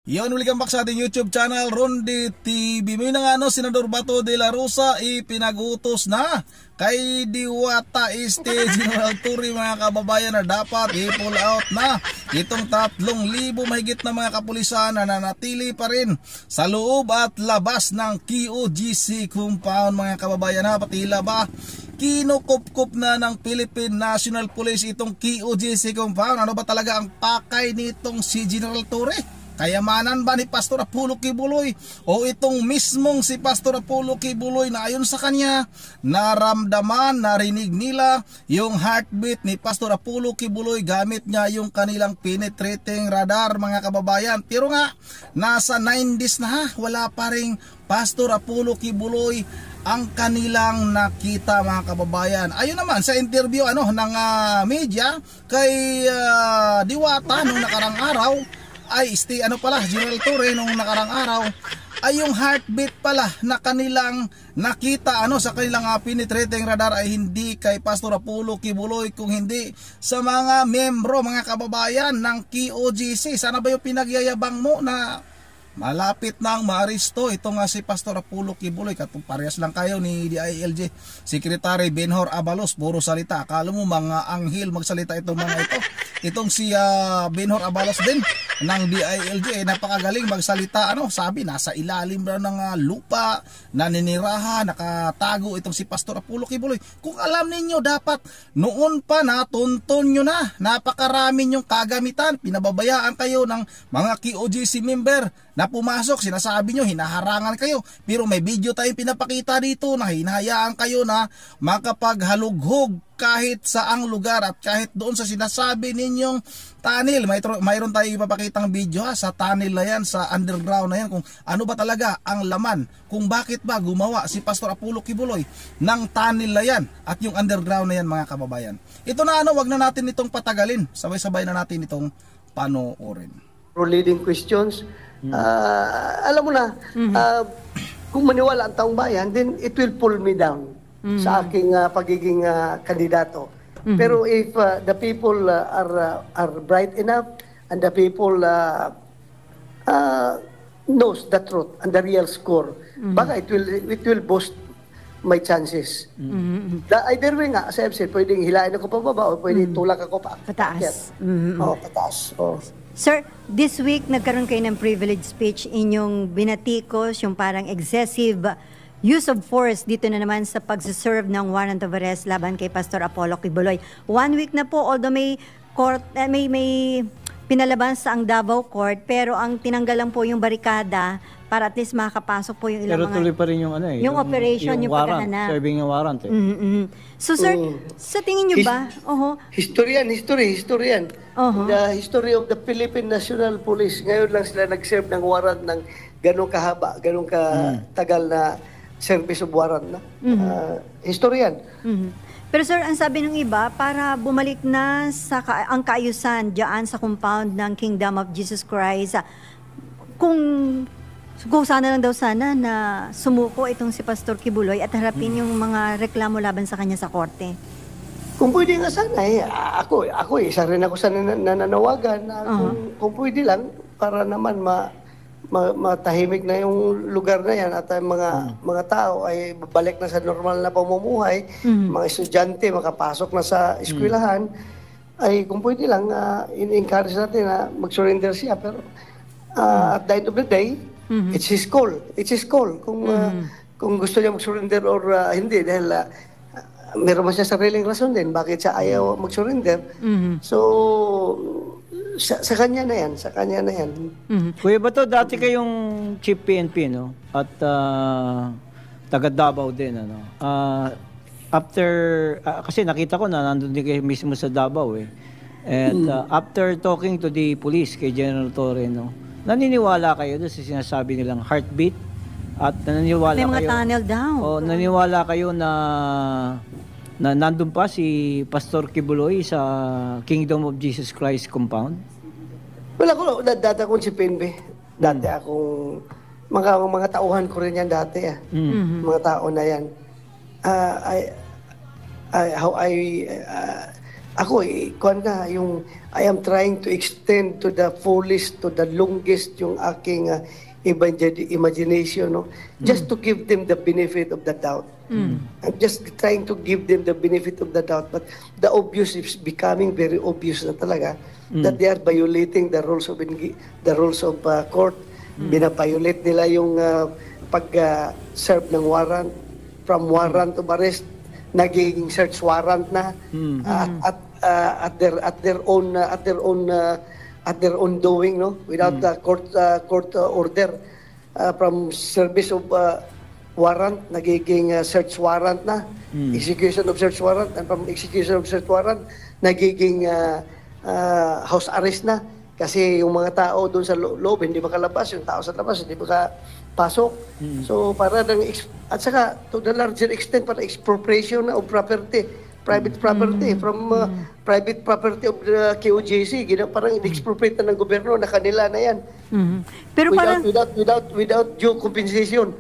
Yon, welcome back sa ating YouTube channel, Ronde TV. May na nga Senador Bato de la Rosa ipinagutos na kay Diwata Este General Torre mga kababayan na dapat i-pull out na itong 3,000 mahigit na mga kapulisan na nanatili pa rin sa loob at labas ng QOGC compound mga kababayan. Patila ba kinukup-kup na ng Philippine National Police itong QOGC compound? Ano ba talaga ang pakay nitong si General Torre? Kayamanan ba ni Pastor Apollo Kibuloy o itong mismong si Pastor Apollo Kibuloy na ayon sa kanya naramdaman, narinig nila yung heartbeat ni Pastor Apollo Kibuloy gamit niya yung kanilang penetrating radar mga kababayan. Pero nga nasa 9 days na wala pa ring Pastor Apollo Kibuloy ang kanilang nakita mga kababayan. Ayun naman sa interview ng media kay Diwata nung nakarang araw ay General Torre nung nakarang araw ay yung heartbeat pala na kanilang nakita sa kanilang penetrating radar ay hindi kay Pastor Apollo Kibuloy kung hindi sa mga membro mga kababayan ng QOGC. Sana ba yung pinagyayabang mo na malapit nang maaresto ito nga si Pastor Apollo Kibuloy? Parehas lang kayo ni DILG Secretary Benhur Abalos, puro salita. Akala mo mga anghel magsalita itong mga ito. Itong si Benhur Abalos din ng DILG napakagaling magsalita. Sabi nasa ilalim daw ng lupa, naninirahan, nakatago itong si Pastor Apollo Kibuloy. Kung alam ninyo dapat noon pa natuntun nyo na, napakarami nyong kagamitan, pinababayaan kayo ng mga QOGC member na pumasok, sinasabi nyo hinaharangan kayo, pero may video tayong pinapakita dito na hinahayaan kayo na makapaghalughog kahit saang lugar at kahit doon sa sinasabi ninyong tunnel. Mayroon tayong ipapakitang video sa tunnel na yan, sa underground na yan, kung ano ba talaga ang laman, kung bakit ba gumawa si Pastor Apollo Kibuloy ng tunnel na yan at yung underground na yan mga kababayan. Ito na wag na natin itong patagalin, sabay-sabay na natin itong panoorin. Leading questions, alam mo na, kung maniwala ang taong bayan, then it will pull me down sa aking pagiging kandidato. Pero if the people are bright enough and the people knows the truth and the real score, baka it will boost my chances. Either way nga, as I've said, pwedeng hilain ako pababa o pwedeng tulak ako pa. Pataas. Pataas. Sir, this week nagkaroon kayo ng privilege speech, inyong binatikos yung parang excessive use of force dito na naman sa pagsiserve ng warrant of arrest laban kay Pastor Apollo Kibuloy. 1 week na po, although may court, may pinalaban sa ang Davao Court, pero ang tinanggal lang po yung barikada para at least makakapasok po yung ilang pero tuloy pa rin yung yung operation, yung paghahanap. Serving yung warrant So sir, sa tingin nyo ba? History yan. The history of the Philippine National Police. Ngayon lang sila nag-serve ng warrant ng ganong kahaba, ganong katagal na service of warrant na. History yan. Pero sir, ang sabi ng iba, para bumalik na sa ang kaayusan diyan sa compound ng Kingdom of Jesus Christ, kung sana lang daw na sumuko itong si Pastor Kibuloy at harapin yung mga reklamo laban sa kanya sa korte. Kung pwede nga sana, ako isa rin ako sa nananawagan na kung pwede lang para naman matahimik na yung lugar na yan at ang mga tao ay babalik na sa normal na pamumuhay, mga estudyante makapasok na sa eskwelahan, ay kung pwede lang, in-encourage natin na mag-surrender siya. Pero at the end of the day, it's his call. It's his call kung gusto niya mag-surrender or hindi, dahil meron man siya sariling rason din bakit siya ayaw mag-surrender. So sa kanya na yan. Kuya Bato, dati kayong Chief PNP, no? At taga Davao din, after, kasi nakita ko na nandun din kayo mismo sa Davao, And after talking to the police, kay General Torre, no? Naniniwala kayo doon sa sinasabi nilang heartbeat? At naniniwala may mga kayo, tunnel down. Naniniwala kayo na nandun pa si Pastor Kibuloy sa Kingdom of Jesus Christ compound? Wala ko, dati akong si PNP. Dati akong, mga tauhan ko rin yan dati. Mga tao na yan. ako kuan ka yung I am trying to extend to the fullest, to the longest yung aking imagination, no? Just to give them the benefit of the doubt. I'm just trying to give them the benefit of the doubt, but the obvious is becoming very obvious na talaga that they are violating the rules of court. Binabiolate nila yung pag-serve ng warrant, from warrant of arrest naging search warrant na at their own doing, no, without the court order, from service of warrant nagiging search warrant na, execution of search warrant, and from execution of search warrant nagiging house arrest na. Kasi yung mga tao doon sa loob hindi makalabas, yung tao sa labas hindi makapasok. So para at saka to the larger extent para expropriation na of property, private property from private property of the KOJC, parang expropriate na ng gobyerno na kanila na yan. Pero without due compensation.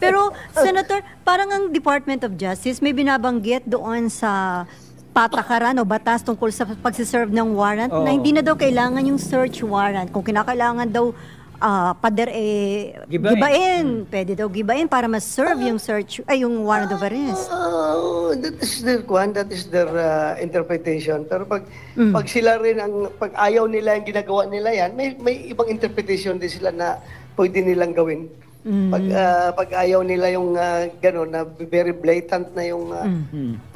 Pero Senator, parang ang Department of Justice may binabanggit doon sa patakaran o batas tungkol sa pagsiserve ng warrant na hindi na daw kailangan yung search warrant. Kung kinakailangan daw gibain. Pwede daw gibain para ma-serve yung yung warrant of arrest. That is their interpretation. Pero pag sila rin pag ayaw nila yung ginagawa nila yan, may ibang interpretation din sila na pwede nilang gawin. Pag ayaw nila yung gano'n na very blatant na yung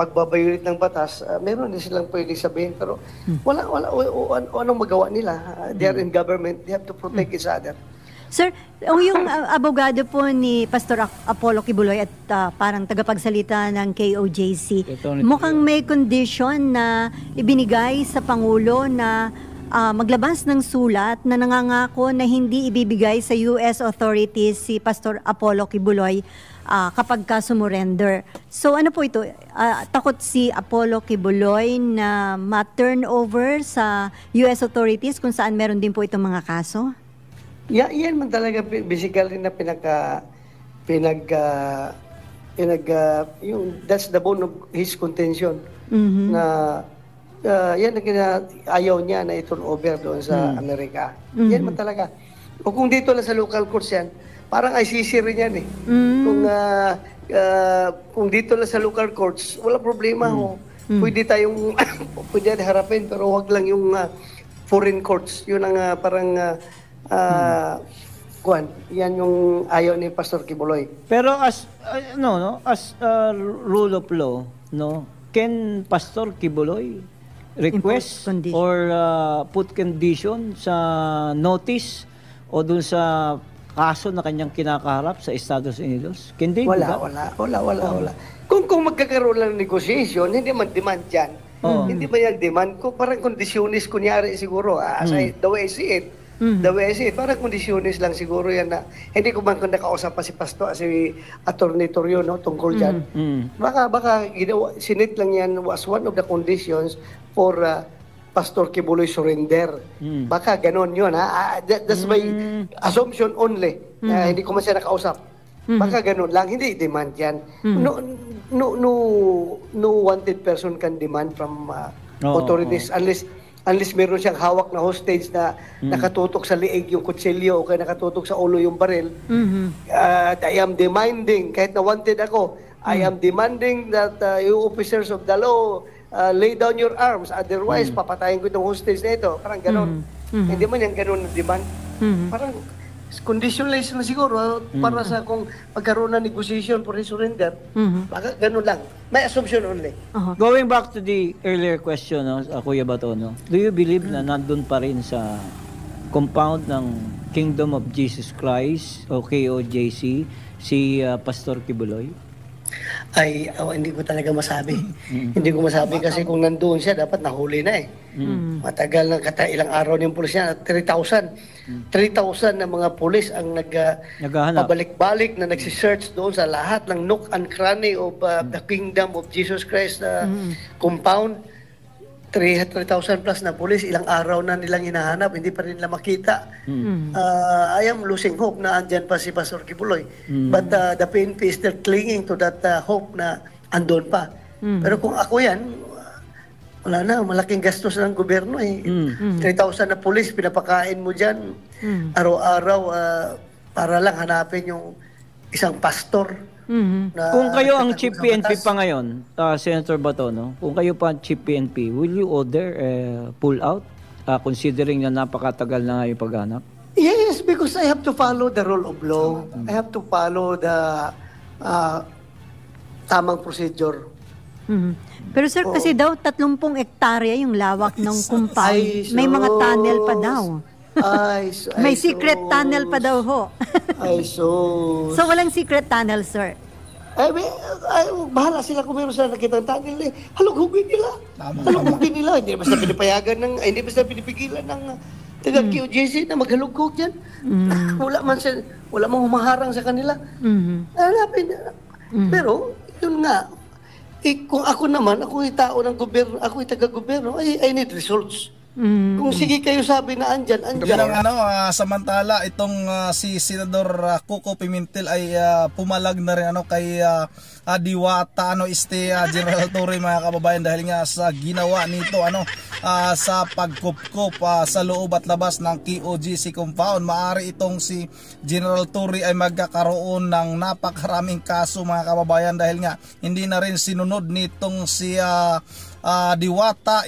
pagbabayulit ng batas, meron din silang pwede sabihin, pero wala anong magawa nila. They are in government, they have to protect each other. Sir, yung abogado po ni Pastor Apollo Kibuloy at parang tagapagsalita ng KOJC, mukhang may condition na ibinigay sa Pangulo na maglabas ng sulat na nangangako na hindi ibibigay sa US authorities si Pastor Apollo Kibuloy kapag ka sumurrender. So ano po ito? Takot si Apollo Kibuloy na ma-turn over sa US authorities kung saan meron din po itong mga kaso? Yan man talaga basically na that's the bone of his contention na yan ang ayaw niya na i-turn over doon sa Amerika. Yan man talaga. O kung dito lang sa local courts yan, parang ICC rin yan eh. Kung dito lang sa local courts, wala problema. Pwede tayong pwede harapin, pero wag lang yung foreign courts. Yun ang parang yan yung ayaw ni Pastor Kibuloy. Pero as rule of law, no, can Pastor Kibuloy request or put condition sa notice o dun sa kaso na kanyang kinakaharap sa Estados Unidos? Can they wala. Kung magkakaroon lang ng negotiation, hindi man demand yan. Hindi man yan demand. Kung parang kondisyonis kunyari siguro, the way I see it, parang kondisyonis lang siguro yan na hindi ko man kung nakausap pa si Pastor, si Attorney Torrio, no, tungkol dyan. Baka sinit lang yan was one of the conditions for Pastor Kibuloy surrender. Baka ganon yun. That's my assumption only. Hindi ko man siya nakausap. Baka ganon lang. Hindi demand yan. No wanted person can demand from authorities unless meron siyang hawak na hostage na nakatutok sa liig yung kutsilyo o kaya nakatutok sa ulo yung baril. I am demanding, kahit na wanted ako, I am demanding that you officers of the law lay down your arms, otherwise papatayin ko itong hostage na ito. Parang ganon. Hindi man yan ganon na demand. Parang conditionless na siguro para sa kung pagkaroon ng negotiation for surrender. Baka ganon lang. May assumption only. Going back to the earlier question, Kuya Bato, do you believe na nandun pa rin sa compound ng Kingdom of Jesus Christ o KOJC si Pastor Kibuloy? Hindi ko talaga masabi. Hindi ko masabi kasi kung nandoon siya, dapat nahuli na eh. Matagal na ilang araw ng pulis niya, 3,000 na mga pulis ang pabalik-balik na nagsisearch doon sa lahat ng nook and cranny of the Kingdom of Jesus Christ compound. 3,000 plus na pulis, ilang araw na nilang hinahanap, hindi pa rin nila makita. I am losing hope na andyan pa si Pastor Kibuloy. But the PNP is still clinging to that hope na andon pa. Pero kung ako yan, wala na, malaking gastos ng gobyerno eh. 3,000 na pulis, pinapakain mo dyan. Araw-araw, para lang hanapin yung isang pastor. Na Kung kayo ang nagtatago chief ng PNP batas. pa ngayon, Senator Bato, no? Kung kayo pa ang chief PNP, will you order pull out? Considering na napakatagal na nga yung paghanap? Yes, because I have to follow the rule of law. I have to follow the tamang procedure. Pero sir, kasi daw 30 hektarya yung lawak ng compound. Ay, May mga tunnel pa sus. daw. Ay, May secret sus. tunnel pa daw ho. Ay, sus. So walang secret tunnel, sir. Bahala sila kung meron sila nakita ng tunnel eh. Halughugin nila. Halughugin nila. Hindi basta pinipayagan ng, hindi basta pinipigilan ng taga QJC na maghalughog yan. Wala mang humaharang sa kanila. Hanapin. Pero, yun nga, kung ako naman, ako yung tao ng gobyerno, ako yung taga-gobyerno, I need results. Kung sige kayo sabi na andyan. Bilang samantala itong si Senador Coco Pimentel ay pumalag na rin kay Diwata General Torre, mga kababayan, dahil nga sa ginawa nito sa pagkupkup sa loob at labas ng KOJC compound. Maari itong si General Torre ay magkakaroon ng napakaraming kaso, mga kababayan, dahil nga hindi na rin sinunod nitong si Diwata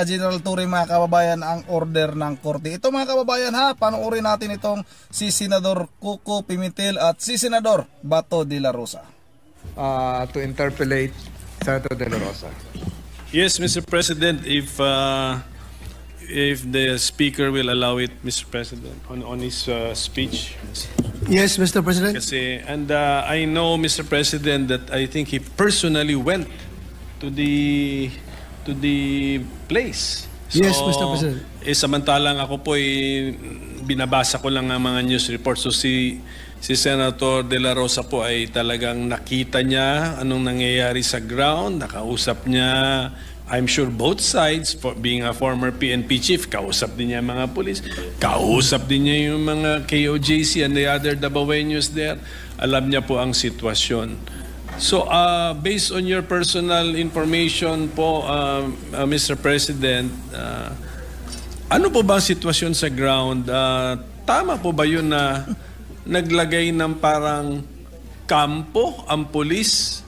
General Torre, mga kababayan, ang order ng korte. Ito, mga kababayan, panoorin natin itong si Senador Coco Pimentel at si Senador Bato de la Rosa. To interpolate Senator De La Rosa. Yes, Mr. President, if the Speaker will allow it, Mr. President, on his speech. Yes, Mr. President. Kasi, and I know, Mr. President, that I think he personally went to the place. Yes, Mr. President. Samantalang ako po binabasa ko lang ang mga news reports. So si Senator De La Rosa po ay talagang nakita niya anong nangyayari sa ground, nakausap niya, I'm sure both sides, for being a former PNP chief, kausap din niya mga pulis, kausap din niya yung mga KOJC and the other Dabaweños there. Alam niya po ang sitwasyon. So, based on your personal information po, Mr. President, ano po ba ang sitwasyon sa ground? Tama po ba yun na naglagay ng parang kampo ang pulis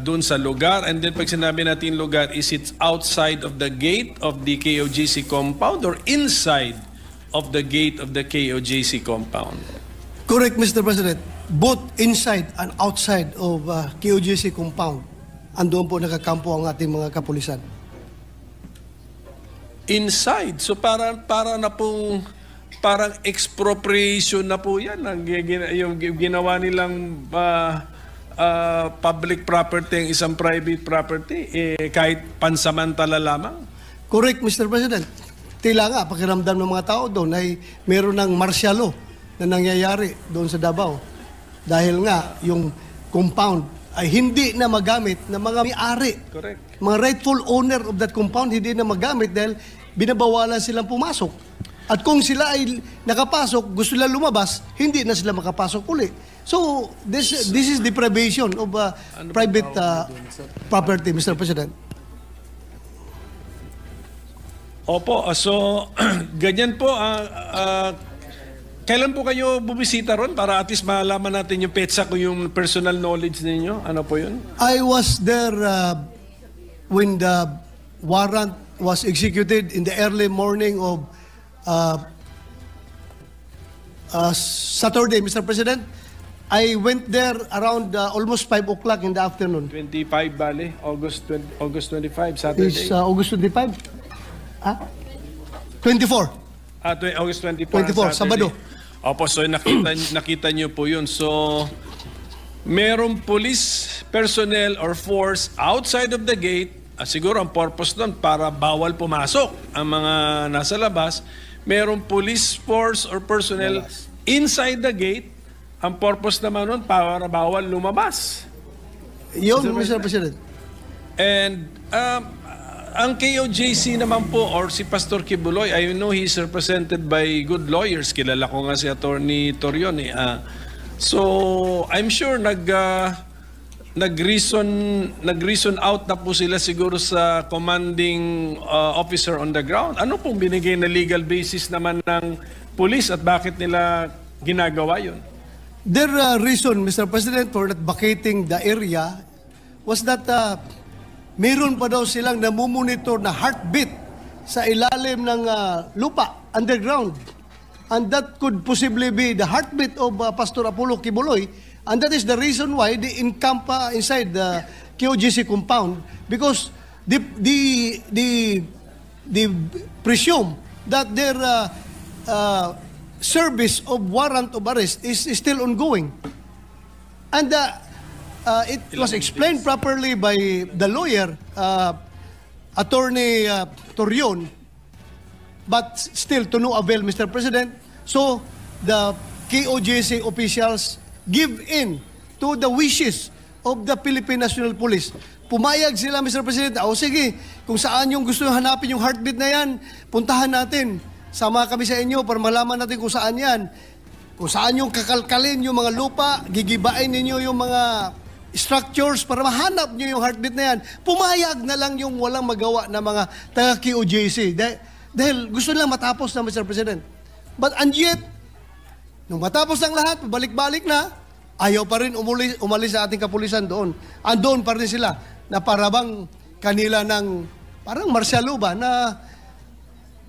doon sa lugar? And then pag sinabi natin lugar, is it outside of the gate of the KOJC compound or inside of the gate of the KOJC compound? Correct, Mr. President. Both inside and outside of KOJC compound, andoon po nakakampo ang ating mga kapulisan. Inside? So para na pong parang expropriation na po yan. Yung ginawa nilang public property, isang private property, kahit pansamantala lamang. Correct, Mr. President. Tila nga, pakiramdam ng mga tao doon ay meron ng martial law na nangyayari doon sa Davao. Dahil nga, yung compound ay hindi na magamit ng mga may-ari. Correct. Mga rightful owner of that compound hindi na magamit dahil binabawalan silang pumasok. At kung sila ay nakapasok, gusto nila lumabas, hindi na sila makapasok uli. So, this is deprivation of private property, Mr. President. Opo, so ganyan po. Kailan po kayo bubisita ron para at least malaman natin yung petsa kung yung personal knowledge ninyo? Ano po yun? I was there when the warrant was executed in the early morning of Saturday, Mr. President. I went there around almost 5 o'clock in the afternoon. 25, bale? August 25, Saturday? Is August 25? 24. August 24, 24, Sabado. Opo, so nakita niyo po yun. So, merong police personnel or force outside of the gate. Siguro ang purpose doon para bawal pumasok ang mga nasa labas. Merong police force or personnel inside the gate. Ang purpose naman nun para bawal lumabas. Yun, Mr. President. And ang KOJC naman po or si Pastor Kibuloy, I know he's represented by good lawyers. Kilala ko nga si Attorney Torion. So I'm sure nag-reason out na po sila siguro sa commanding officer on the ground. Ano pong binigay na legal basis naman ng police at bakit nila ginagawa yun? Their reason, Mr. President, for not vacating the area was that meron pa daw silang namumonitor na heartbeat sa ilalim ng lupa, underground. And that could possibly be the heartbeat of Pastor Apollo Kibuloy. And that is the reason why they encamp inside the KOGC compound, because they presume that their service of warrant of arrest is still ongoing. And it was explained properly by the lawyer, Attorney Torion, but still to no avail, Mr. President. So the KOGC officials give in to the wishes of the Philippine National Police. Pumayag sila, Mr. President, sige, kung saan yung gusto hanapin yung heartbeat na yan, puntahan natin. Sama kami sa inyo para malaman natin kung saan yan. Kung saan yung kakalkalin yung mga lupa, gigibain ninyo yung mga structures para mahanap nyo yung heartbeat na yan. Pumayag na lang yung walang magawa na mga taga-KOJC. Dahil gusto lang matapos na, Mr. President. And yet, nung matapos ang lahat, balik-balik na, ayaw pa rin umalis sa ating kapulisan doon. Andoon pa rin sila na parabang kanila ng parang marsyalo ba na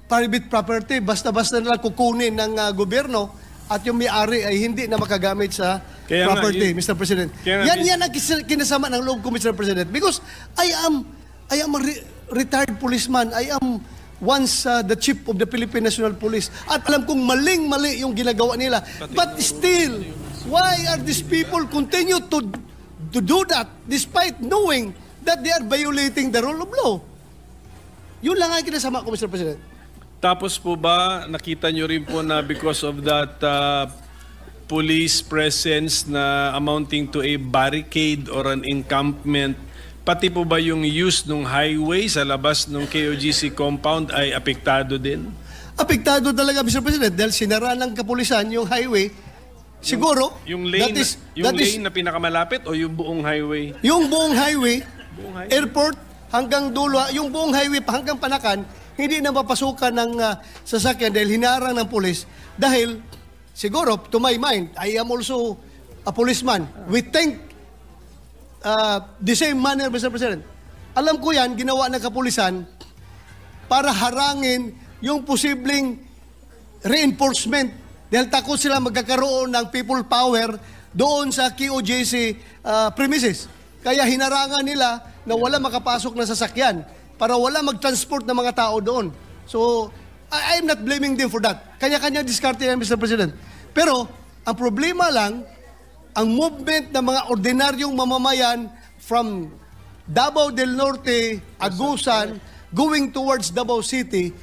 private property, basta-basta nalang kukunin ng gobyerno at yung may-ari ay hindi na makagamit sa property, Mr. President. Yan ang kinasama ng loob ko, Mr. President. Because I am a retired policeman. I am once the chief of the Philippine National Police. At alam kong maling-mali yung ginagawa nila. But still, why are these people continue to do that despite knowing that they are violating the rule of law? Yun lang ang kinasama ko, Mr. President. Tapos po ba, nakita nyo rin po na because of that police presence na amounting to a barricade or an encampment, pati po ba yung use ng highway sa labas ng KOGC compound ay apektado din? Apektado talaga, Mr. President, dahil sinara ng kapulisan yung highway. Siguro, yung lane na pinakamalapit o yung buong highway? Yung buong highway, airport hanggang dulo, yung buong highway hanggang Panakan, hindi na mapasukan ng sasakyan dahil hinarang ng pulis. Dahil, siguro, to my mind, I am also a policeman. We think the same manner, Mr. President. Alam ko yan, ginawa ng kapulisan para harangin yung posibleng reinforcement dahil takot sila magkakaroon ng people power doon sa KOJC premises. Kaya hinarangan nila na wala makapasok na sasakyan para wala mag-transport ng mga tao doon. So, I am not blaming them for that. Kanya-kanya diskarte yan, Mr. President. Pero, ang problema lang, ang movement ng mga ordinaryong mamamayan from Davao del Norte, Agusan, going towards Davao City,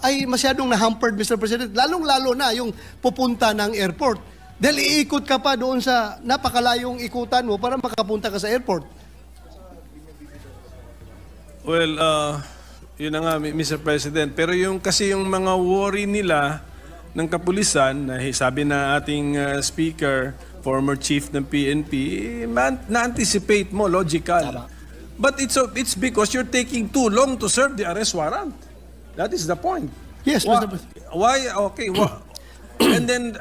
ay masyadong na-hampered, Mr. President. Lalong-lalo na yung pupunta ng airport. Dahil iikot ka pa doon sa napakalayong ikutan mo para makapunta ka sa airport. Well, yun na nga, Mr. President. Pero kasi yung mga worry nila ng kapulisan, sabi na ating speaker, former chief ng PNP, na-anticipate mo, logical. But it's because you're taking too long to serve the arrest warrant. That is the point. Yes, Mr. President. Why? Okay. And then,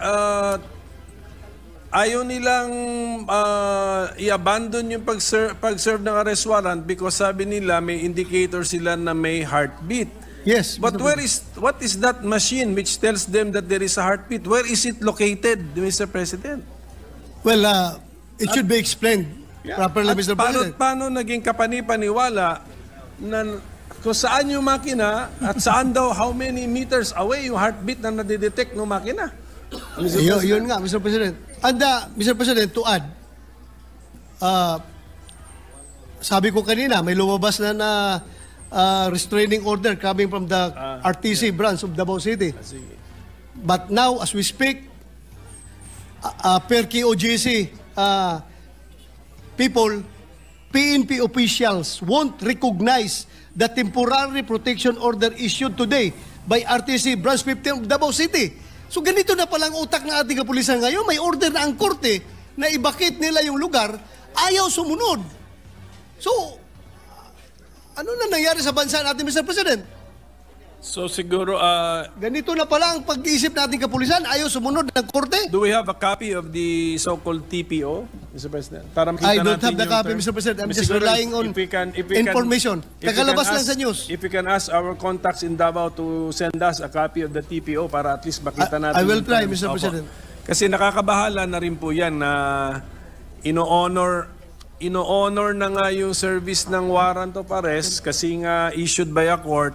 ayaw nilang i-abandon yung pag-serve ng arrest warrant because sabi nila may indicator sila na may heartbeat. Yes. But what is that machine which tells them that there is a heartbeat? Where is it located, Mr. President? Well, it should be explained properly, Mr. President. Paano naging kapani-paniwala na kung saan yung makina at saan daw, how many meters away yung heartbeat na nadidetect ng makina? Yun nga, Mr. President. And, Mr. President, to add, sabi ko kanina, may lumabas na restraining order coming from the RTC branch of Davao City. But now, as we speak, per KOGC people, PNP officials won't recognize the temporary protection order issued today by RTC Branch 15 of Davao City. So ganito na palang utak ng ating kapulisan ngayon. May order na ang korte na ibakit nila yung lugar ayaw sumunod. So, ano na nangyari sa bansa natin, Mr. President? So siguro, Ganito na pala ang pag-iisip natin kapulisan, ayaw sumunod ng korte. do we have a copy of the so-called TPO, Mr. President? Para makita I don't natin have the yung copy, term. Mr. President. I'm just Siguro, relying on if we can- information. if we Kakalabas can lang sa news. If we can ask our contacts in Davao to send us a copy of the TPO para at least makita natin. I will yung try, term. Mr. Opo. President. Kasi nakakabahala na rin po yan na ino-honor na nga yung service ng warrant of arrest kasi nga issued by a court,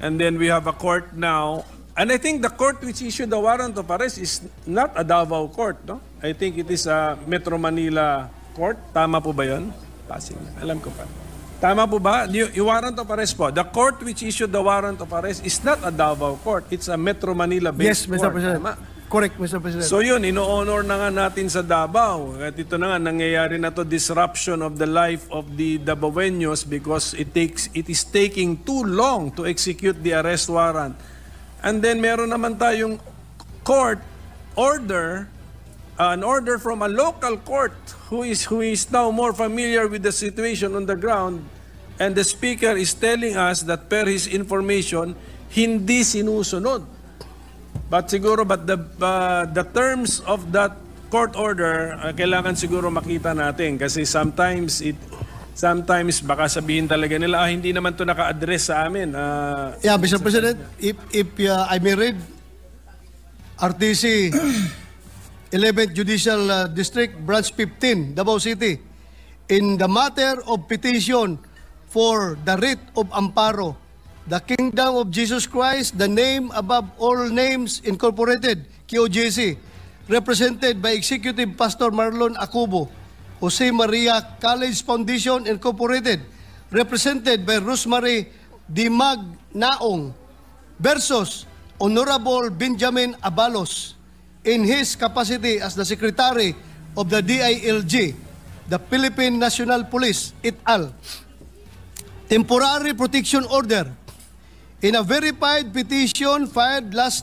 and then we have a court now, and I think the court which issued the warrant of arrest is not a Davao court, no? I think it is a Metro Manila court. Tama po ba yun? Pasig. Alam ko pa. Tama po ba? Yung warrant of arrest po, the court which issued the warrant of arrest is not a Davao court. It's a Metro Yes, Manila-based Mr. court. President. Tama. Correct, Mr. President. So yun, ino-honor na nga natin sa Davao. At ito na nga, nangyayari na to, disruption of the life of the Davaoeños because it is taking too long to execute the arrest warrant. And then meron naman tayong court order, an order from a local court who is now more familiar with the situation on the ground, and the speaker is telling us that per his information, hindi sinusunod. But the terms of that court order, kailangan siguro makita natin kasi sometimes baka sabihin talaga nila, hindi naman to naka-address sa amin. Yeah, Mr. President, if I may read RTC 11th Judicial District, Branch 15, Davao City, in the matter of petition for the writ of amparo, the Kingdom of Jesus Christ, the name above all names incorporated, KOJC, represented by Executive Pastor Marlon Acubo, Jose Maria College Foundation Incorporated, represented by Rosemary Dimag Naong, versus Honorable Benjamin Abalos, in his capacity as the Secretary of the DILG, the Philippine National Police, et al. Temporary protection order. In a verified petition filed last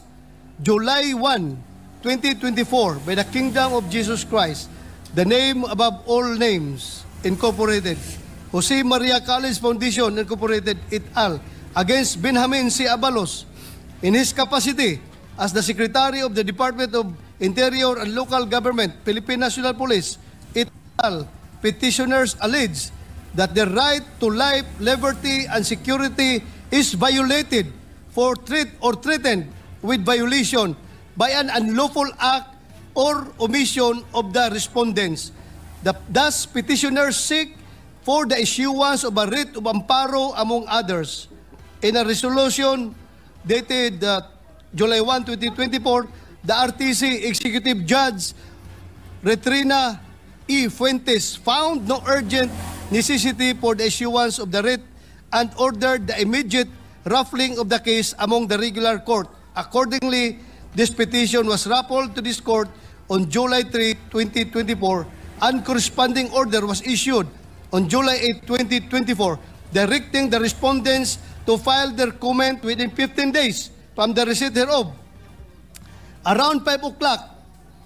July 1, 2024 by the Kingdom of Jesus Christ, the name above all names, Incorporated, Jose Maria College Foundation, Incorporated, et al., against Benjamin C. Abalos, in his capacity as the Secretary of the Department of Interior and Local Government, Philippine National Police, et al., petitioners allege that the right to life, liberty, and security is violated for threat or threatened with violation by an unlawful act or omission of the respondents. Thus, petitioners seek for the issuance of a writ of amparo among others. In a resolution dated July 1, 2024, the RTC Executive Judge Retrina E. Fuentes found no urgent necessity for the issuance of the writ and ordered the immediate ruffling of the case among the regular court. Accordingly, this petition was raffled to this court on July 3, 2024, and corresponding order was issued on July 8, 2024, directing the respondents to file their comment within 15 days from the receipt hereof. Around 5 o'clock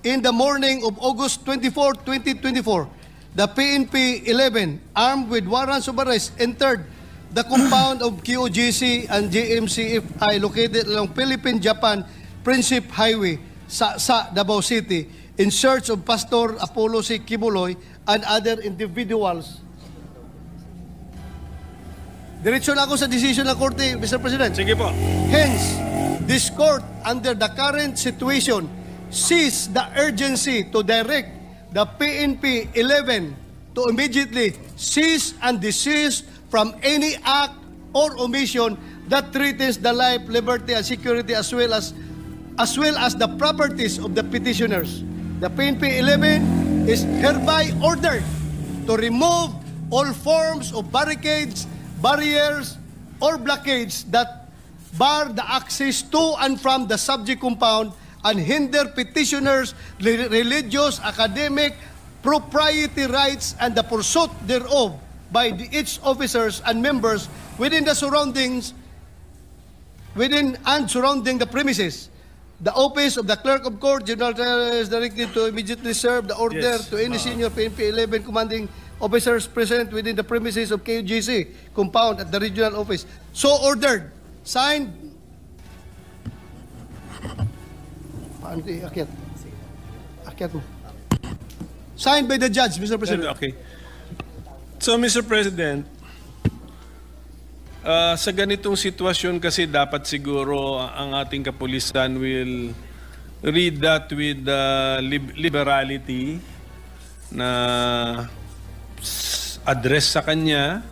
in the morning of August 24, 2024, the PNP 11, armed with warrants of arrest, entered the compound of QOGC and JMCFI located along Philippine-Japan Principe Highway, sa Davao City, in search of Pastor Apollo C. Kibuloy and other individuals. Diretso na ako sa decision ng Korte, Mr. President. Sige po. Hence, this court, under the current situation, sees the urgency to direct the PNP 11 to immediately cease and desist from any act or omission that threatens the life, liberty, and security as well as the properties of the petitioners. The PNP 11 is hereby ordered to remove all forms of barricades, barriers, or blockades that bar the access to and from the subject compound and hinder petitioners' religious, academic, propriety rights and the pursuit thereof by its officers and members within and surrounding the premises. the office of the clerk of court, General is directed to immediately serve the order Yes. to any senior PNP 11 commanding officers present within the premises of KOJC compound at the regional office. So ordered. Signed. Paano ito akyat? Akyat mo. Signed by the judge, Mr. President. Okay. So, Mr. President, sa ganitong sitwasyon kasi dapat siguro ang ating kapulisan will read that with liberality na address sa kanya,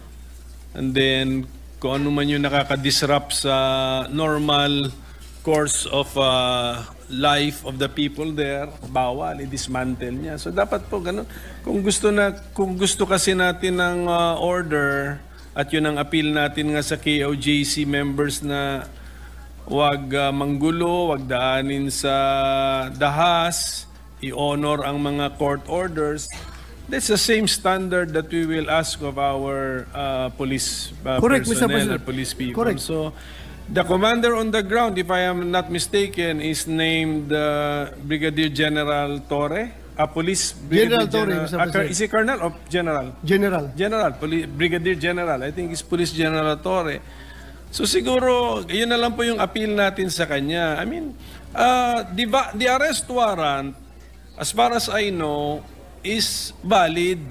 and then kung ano man yung nakaka-disrupt sa normal course of life of the people there, bawal, i-dismantle niya. So dapat po ganun. Kung gusto kasi natin ng order, at yun ang appeal natin nga sa KOJC members na wag manggulo, wag daanin sa dahas, i-honor ang mga court orders. That's the same standard that we will ask of our police Correct, Mr. personnel or President. police people. Correct. So, the commander on the ground, if I am not mistaken, is named Brigadier General Torre. Police General Brigadier Torre, Mr. President. Is he Colonel or General? General. Brigadier General. I think it's Police General Torre. So siguro, yun na lang po yung appeal natin sa kanya. I mean, the arrest warrant, as far as I know, is valid,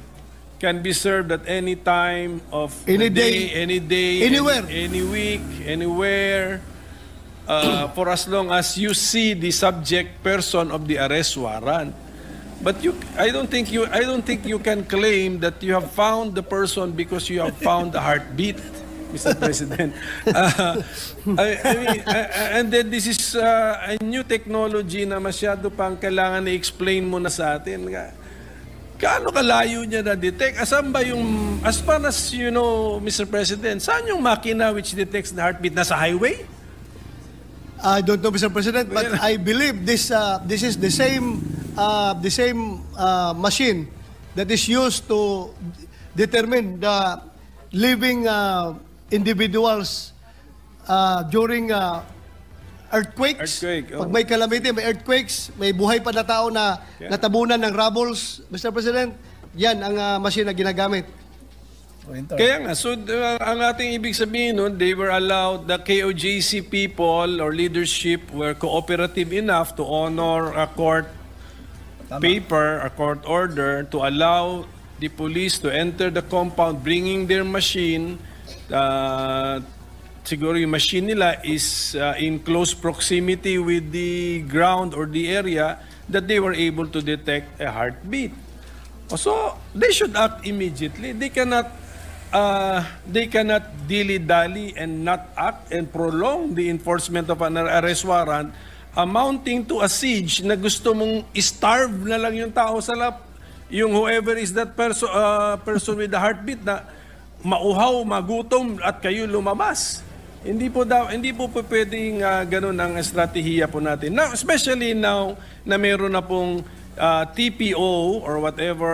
can be served at any time of Any the day, any day, anywhere. any week, anywhere, for as long as you see the subject person of the arrest warrant. But I don't think you can claim that you have found the person because you have found the heartbeat, Mr. President. I mean, and then this is a new technology na masyado pang kailangan i-explain mo na sa atin. Gaano kalayo niya na-detect? Asan ba yung, as far as you know, Mr. President, saan yung makina which detects the heartbeat? Nasa highway? I don't know, Mr. President, but I believe this is the same machine that is used to determine the living individuals during earthquakes. Pag may calamity, may earthquakes, may buhay pa na tao na natabunan ng rubbles, Mr. President, yan ang machine na ginagamit. Kaya nga, so ang ating ibig sabihin nun, they were allowed, the KOJC people or leadership were cooperative enough to honor a court paper, a court order to allow the police to enter the compound bringing their machine. Siguro yung machine nila is in close proximity with the ground or the area that they were able to detect a heartbeat. So they should act immediately. They cannot dilly-dally and not act and prolong the enforcement of an arrest warrant amounting to a siege na gusto mong starve na lang yung tao sa yung whoever is that person with the heartbeat na mauhaw, magutom at kayo lumabas. Hindi po pwedeng ganun ang estratehiya po natin. Now, especially now na meron na pong TPO or whatever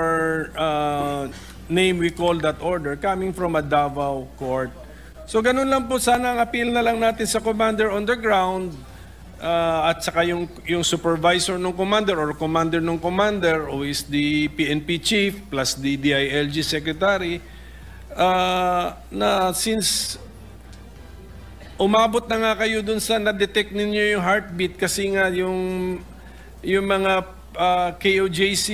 name we call that order coming from a Davao court. So ganun lang po, sana ang appeal na lang natin sa commander on the ground at saka yung supervisor ng commander or commander ng commander who is the PNP chief plus the DILG secretary na since umabot na nga kayo dun sa na-detect ninyo yung heartbeat kasi nga yung mga KOJC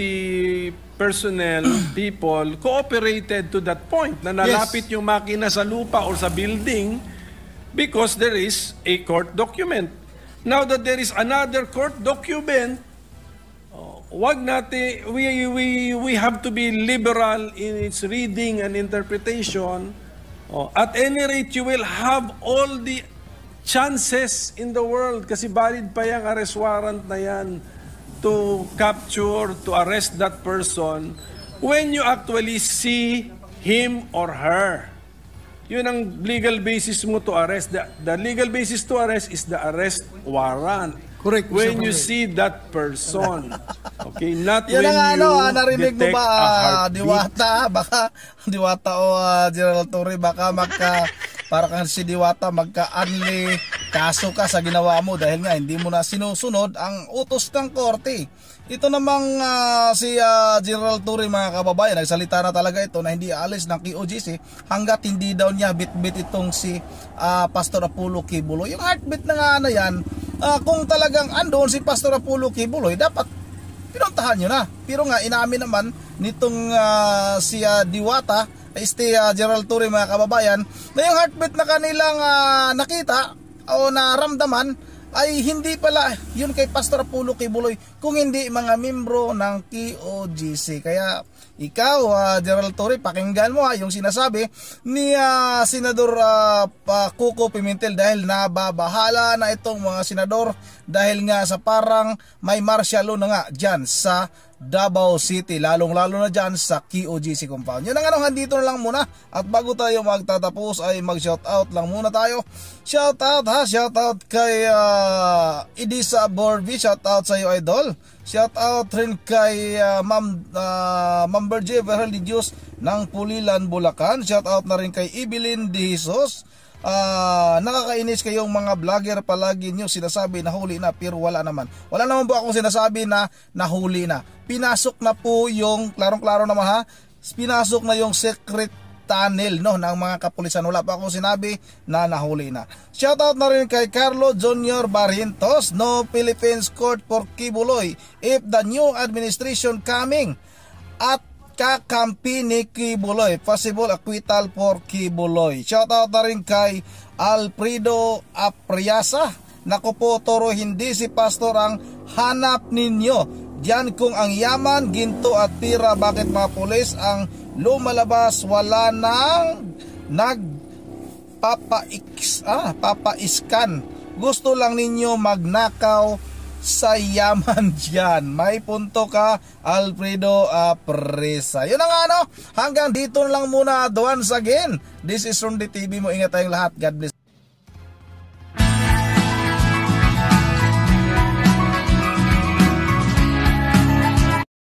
personnel, people, cooperated to that point na nalapit yung makina sa lupa or sa building because there is a court document. Now that there is another court document, we have to be liberal in its reading and interpretation. At any rate, you will have all the chances in the world kasi valid pa yung arrest warrant na yan to capture, to arrest that person when you actually see him or her. Yun ang legal basis mo to arrest. The legal basis to arrest is the arrest warrant. Correct. When you see that person. Okay, not Yan when ang you narinig mo detect ba, a heartbeat. Diwata o General Torre, baka para kang si Diwata magka-unli kaso ka sa ginawa mo dahil nga hindi mo na sinusunod ang utos ng korte. Ito namang si General Torre mga kababayan, nagsalita na talaga ito na hindi aalis ng QOGC hanggat hindi daw niya bit-bit itong si Pastor Apollo Quiboloy. Yung heartbeat na nga na yan, kung talagang andoon si Pastor Apollo Quiboloy, dapat pinuntahan nyo na. Pero nga inamin naman nitong si Diwata, General Torre mga kababayan, na yung heartbeat na kanilang nakita o naramdaman ay hindi pala yun kay Pastor Apollo Quiboloy, kung hindi mga membro ng QOGC. Kaya ikaw, General Torre, pakinggan mo yung sinasabi ni Senador Coco Pimentel, dahil nababahala na itong mga senador dahil nga sa parang may martial law na nga dyan sa Davao City, lalong-lalo na dyan sa QOGC compound. Yun ang dito na lang muna. At bago tayo magtatapos ay mag-shoutout lang muna tayo. Shoutout kay Idisa Borby, shoutout sa iyo idol. Shoutout rin kay Ma'am Berge Verhel Dios ng Pulilan, Bulacan. Shoutout na rin kay Evelyn De Jesus. Nakakainis kayong mga vlogger, palagi nyo sinasabi na huli na, pero wala naman po akong sinasabi na nahuli na. Pinasok na po yung, klarong-klaro naman ha, pinasok na yung secret tunnel ng mga kapulisan. Wala pa akong sinabi na nahuli na. Shoutout na rin kay Carlo Junior Barrientos, no Philippines Court for Quiboloy if the new administration coming at kakampi ni Quiboloy, possible acquittal for Quiboloy. Shoutout na rin kay Alfredo Apriasa. Naku po, Toro, hindi si Pastor ang hanap ninyo. Diyan kung ang yaman, ginto at pira, bakit mga pulis ang lumalabas? Wala nang papaiskan. Gusto lang ninyo magnakaw sa yaman dyan. May punto ka, Alfredo Apresa. Yun ang hanggang dito lang muna. Once again, this is Ronde TV mo. Ingat tayong lahat. God bless.